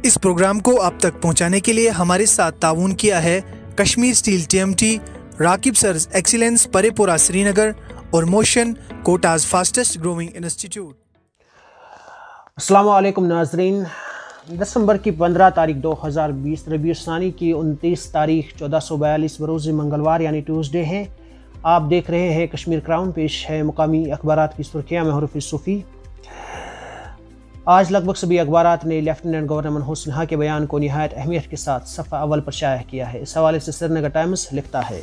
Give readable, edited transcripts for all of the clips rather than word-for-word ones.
اس programme کو آپ تک پہنچانے کے لیے ہمارے ساتھ تعاون کیا ہے کشمیر اسٹیل TMT، راکب سرز ایکسیلنس پرے پورہ سری نگر اور motion quotas fastest growing institute. السلام علیکم ناظرین، دسمبر کی 15 تاریخ 2020 ربیع الثانی کی 29 تاریخ 1442 بروز منگلوار یعنی ٹیوزڈے ہے۔ آپ دیکھ رہے ہیں کشمیر کراؤن، پیش ہے مقامی اخبارات کی سرخیاں میں حروف صوفی۔ آج لگ بھگ سبھی اخبارات نے لیفٹیننٹ گورنر منہوج سنہا کے بیان کو نہایت اہمیت کے ساتھ صفحہ اول پر شائع کیا ہے۔ اس حوالے سے سری نگر ٹائمز لکھتا ہے،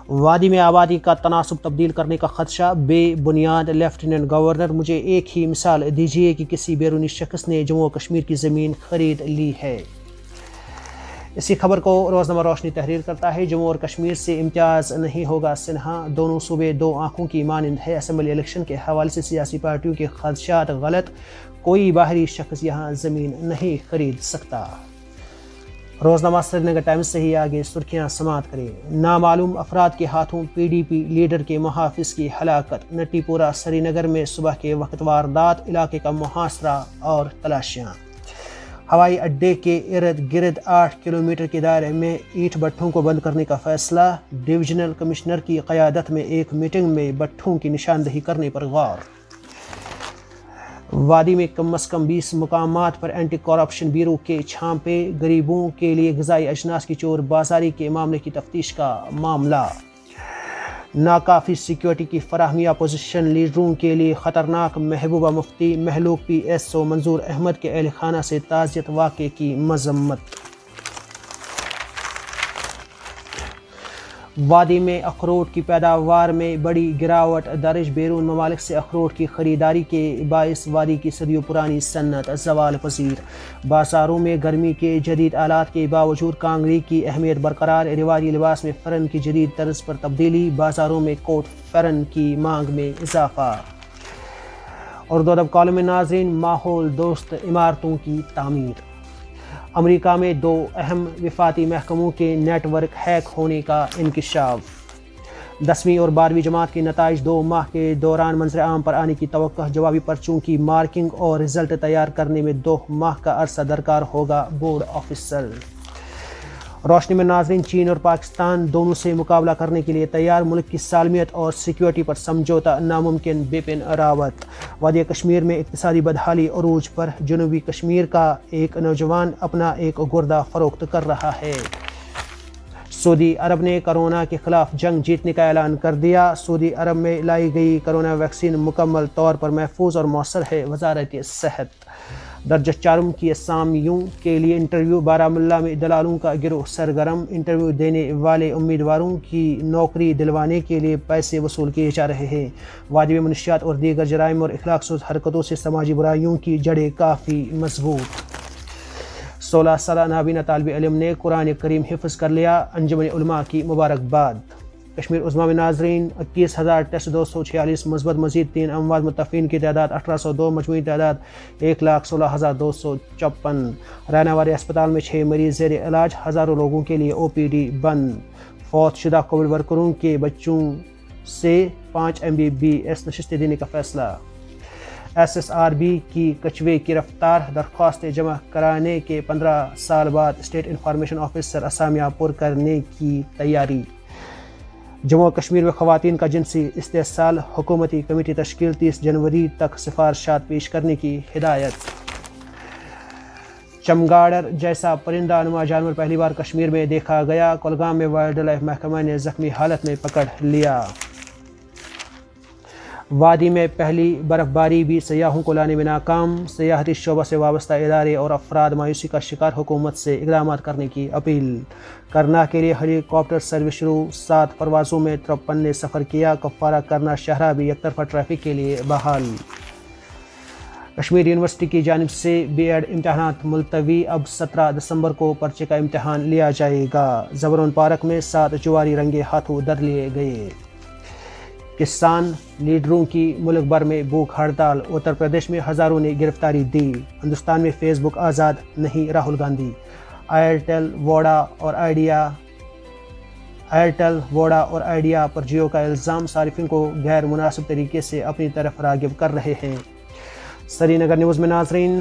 وادی میں آبادی کا تناسب تبدیل کرنے کا خدشہ بے بنیاد، لیفٹیننٹ گورنر مجھے ایک ہی مثال دیجیے کہ کسی بیرونی شخص نے جموں و کشمیر کی زمین خرید لی ہے۔ اسی خبر کو روزنامہ روشنی تحریر کرتا ہے، جموں اور کشمیر سے امتیاز نہیں ہوگا سنہا، دونوں صوبے دو آنکھوں کی مانند ہے۔ اسمبلی الیکشن کے حوالے سے سیاسی پارٹیوں کے خدشات غلط، کوئی باہری شخص یہاں زمین نہیں خرید سکتا۔ روزنامہ سری نگر ٹائمز سے ہی آگے سرخیاں سماعت کریں۔ نامعلوم افراد کے ہاتھوں PDP لیڈر کے محافظ کی ہلاکت، نٹی پورہ سری نگر میں صبح کے وقت واردات، علاقے کا محاصرہ اور تلاشیاں۔ ہوائی اڈے کے ارد گرد 8 کلومیٹر کے دائرے میں اینٹ بھٹھوں کو بند کرنے کا فیصلہ، ڈویژنل کمشنر کی قیادت میں ایک میٹنگ میں بھٹھوں کی نشاندہی کرنے پر غور۔ وادی میں کم از کم 20 مقامات پر اینٹی کرپشن بیورو کے چھاپے، غریبوں کے لیے غذائی اجناس کی چور بازاری کے معاملے کی تفتیش کا معاملہ۔ ناکافی سیکیورٹی کی فراہمی اپوزیشن لیڈروں کے لیے خطرناک، محبوبہ مفتی مہلوک PSO منظور احمد کے اہل خانہ سے تعزیت واقعے کی مذمت۔ وادی میں اخروٹ کی پیداوار میں بڑی گراوٹ درج، بیرون ممالک سے اخروٹ کی خریداری کے باعث وادی کی صدیوں پرانی صنعت زوال پذیر۔ بازاروں میں گرمی کے جدید آلات کے باوجود کانگڑی کی اہمیت برقرار، رواجی لباس میں فرن کی جدید طرز پر تبدیلی، بازاروں میں کوٹ فرن کی مانگ میں اضافہ۔ اردو ادب کالم میں ناظرین، ماحول دوست عمارتوں کی تعمیر۔ امریکہ میں 2 اہم وفاقی محکموں کے نیٹ ورک ہیک ہونے کا انکشاف۔ 10ویں اور 12ویں جماعت کے نتائج 2 ماہ کے دوران منظر عام پر آنے کی توقع، جوابی پرچوں کی مارکنگ اور رزلٹ تیار کرنے میں 2 ماہ کا عرصہ درکار ہوگا، بورڈ آفیسر۔ روشنی میں ناظرین، چین اور پاکستان دونوں سے مقابلہ کرنے کے لیے تیار، ملک کی سالمیت اور سیکیورٹی پر سمجھوتہ ناممکن، بپن راوت۔ وادی کشمیر میں اقتصادی بدحالی عروج پر، جنوبی کشمیر کا ایک نوجوان اپنا ایک گردہ فروخت کر رہا ہے۔ سعودی عرب نے کرونا کے خلاف جنگ جیتنے کا اعلان کر دیا، سعودی عرب میں لائی گئی کرونا ویکسین مکمل طور پر محفوظ اور مؤثر ہے، وزارت صحت۔ درجہ چارم کی اسامیوں کے لیے انٹرویو، بارہمولہ میں دلالوں کا گروہ سرگرم، انٹرویو دینے والے امیدواروں کی نوکری دلوانے کے لیے پیسے وصول کیے جا رہے ہیں۔ وادی میں منشیات اور دیگر جرائم اور اخلاق سوز حرکتوں سے سماجی برائیوں کی جڑیں کافی مضبوط۔ 16 سالہ نابینا طالب علم نے قرآن کریم حفظ کر لیا، انجمن علماء کی مبارکباد۔ کشمیر عظمیٰ میں ناظرین، 21,000 ٹیسٹ، 246 مثبت، مزید 3 اموات، متفقین کی تعداد 1802، مجموعی تعداد 1,16,254۔ راناواری اسپتال میں 6 مریض زیر علاج، ہزاروں لوگوں کے لیے OPD بند۔ فوت شدہ کووڈ ورکروں کے بچوں سے 5 MBBS نشستیں دینے کا فیصلہ۔ SSRB کی کچھوے کی رفتار، درخواستیں جمع کرانے کے 15 سال بعد اسٹیٹ انفارمیشن آفیسر اسامیہ پر کرنے کی تیاری۔ جموں و کشمیر میں خواتین کا جنسی استحصال، حکومتی کمیٹی تشکیل، 30 جنوری تک سفارشات پیش کرنے کی ہدایت۔ چمگاڈر جیسا پرندہ نما جانور پہلی بار کشمیر میں دیکھا گیا، کولگام میں وائلڈ لائف محکمہ نے زخمی حالت میں پکڑ لیا۔ وادی میں پہلی برف باری بھی سیاحوں کو لانے میں ناکام، سیاحتی شعبہ سے وابستہ ادارے اور افراد مایوسی کا شکار، حکومت سے اقدامات کرنے کی اپیل۔ کرنا کے لیے ہیلی کاپٹر سروس شروع، 7 پروازوں میں 53 نے سفر کیا، کپوارہ کرنا شاہراہ بھی یک طرفہ ٹریفک کے لیے بحال۔ کشمیر یونیورسٹی کی جانب سے B.Ed امتحانات ملتوی، اب 17 دسمبر کو پرچے کا امتحان لیا جائے گا۔ زبرون پارک میں 7 جواری رنگے ہاتھوں در لیے گئے۔ کسان لیڈروں کی ملک بھر میں بھوک ہڑتال، اتر پردیش میں ہزاروں نے گرفتاری دی۔ ہندوستان میں فیس بک آزاد نہیں، راہل گاندھی۔ ایئرٹیل، ووڈا اور آئیڈیا پر جیو کا الزام، صارفین کو غیر مناسب طریقے سے اپنی طرف راغب کر رہے ہیں۔ سری نگر نیوز میں ناظرین،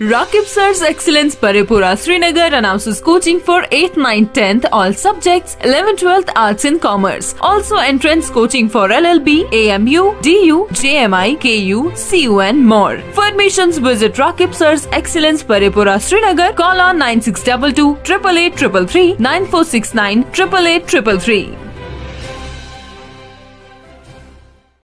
Rakib Sir's Excellence Paripura Srinagar announces coaching for 8th, 9th, 10th all subjects, 11th, 12th Arts and Commerce. Also entrance coaching for LLB, AMU, DU, JMI, KU, CU and more. For admissions visit Rakib Sir's Excellence Paripura Srinagar. Call on 9622 888 333 9469 888 333.